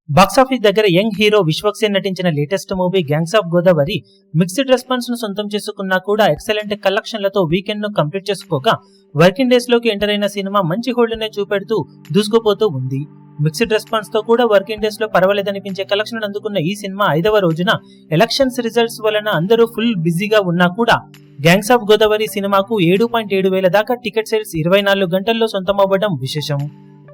Box office దగ్గర young hero Vishwaksen నటించిన latest movie gangs of Godavari mixed response ను సొంతం చేసుకున్నా కూడా ఎక్సలెంట్ కలెక్షన్లతో వీకెండ్ ను కంప్లీట్ చేసుకోక వర్కింగ్ డేస్ లోకి ఎంటర్ అయిన సినిమా మంచి హోల్డ్ నే చూపెడుతూ దూసుకుపోతూ ఉంది. మిక్స్డ్ రెస్పాన్స్ తో కూడా వర్కింగ్ డేస్ లో పర్వాలేదనిపించే కలెక్షన్ అందుకున్న ఈ సినిమా 5వ రోజున ఎలక్షన్స్ రిజల్ట్స్ వలన అందరూ ఫుల్ బిజీగా ఉన్నా కూడా గ్యాంగ్స్ ఆఫ్ గోదావరి సినిమాకు 7.7 వేల దాకా టికెట్ సేల్స్ 24 గంటల్లో సొంతమవ్వడం విశేషం.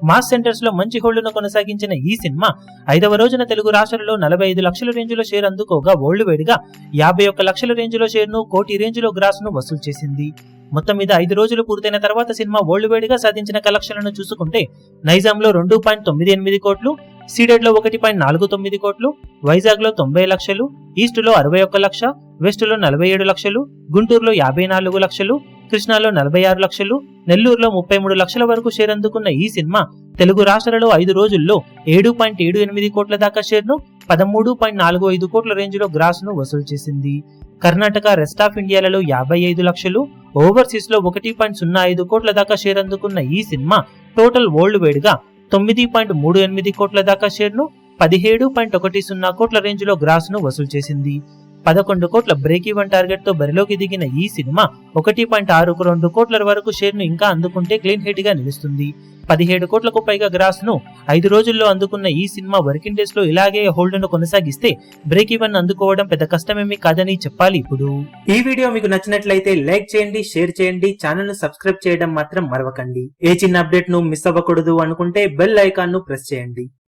మాస్ సెంటర్స్ లో మంచి హోల్డ్ను కొనసాగించిన ఈ సినిమా 5వ రోజున తెలుగు రాష్ట్రాలలో 45 లక్షల రేంజ్ లో షేర్ అందుకోగా వరల్డ్ వైడ్ గా 51 లక్షల రేంజ్ లో షేర్ ను కోటి రేంజ్ లో గ్రాస్ ను వసూలు చేసింది. మొత్తం మీద 5 రోజులు పూర్తయిన తర్వాత సినిమా వరల్డ్ వైడ్ గా సాధించిన కలెక్షన్లను చూసుకుంటే నైజాం లో 2.98 కోట్లు, సీడెడ్ లో 1.49 కోట్లు, వైజాగ్ లో 90 లక్షలు, ఈస్ట్ లో 61 లక్ష, వెస్ట్ లో 47 లక్షలు, గుంటూరులో 54 లక్షలు, కృష్ణాలో 46 లక్షలు, నెల్లూరులో 33 లక్షల వరకు షేర్ అందుకున్న ఈ సినిమా తెలుగు రాష్ట్రాలలో 5 రోజుల్లో 7.78 కోట్ల దాకా షేర్ ను 13.45 కోట్ల రేంజ్ లో గ్రాస్ ను వసూలు చేసింది. కర్ణాటక, రెస్ట్ ఆఫ్ ఇండియాలలో 55 లక్షలు, ఓవర్సీస్ లో 1.05 కోట్ల దాకా షేర్ అందుకున్న ఈ సినిమా టోటల్ వరల్డ్ వైడ్ గా 9.38 కోట్ల దాకా షేర్ ను 17.10 కోట్ల రేంజ్ లో గ్రాస్ ను వసూలు చేసింది. 11 కోట్ల బ్రేక్ ఈవెన్ టార్గెట్ తో బరిలోకి దిగిన ఈ సినిమా 1.62 కోట్ల వరకు షేర్ ను ఇంకా అందుకుంటే క్లీన్ హిట్ గా నిలుస్తుంది. 17 కోట్లకు పైగా గ్రాస్ ను 5 రోజుల్లో అందుకున్న ఈ సినిమా వర్కింగ్ డేస్ లో ఇలాగే హోల్డ్ ను కొనసాగిస్తే బ్రేక్ ఈవెన్ అందుకోవడం పెద్ద కష్టమేమీ కాదని చెప్పాలి. ఇప్పుడు ఈ వీడియో మీకు నచ్చినట్లయితే లైక్ చేయండి, షేర్ చేయండి, ఛానల్ ను సబ్స్క్రైబ్ చేయడం మాత్రం మరవకండి. ఏ చిన్న అప్డేట్ ను మిస్ అవ్వకూడదు అనుకుంటే బెల్ ఐకాన్ ను ప్రెస్ చేయండి.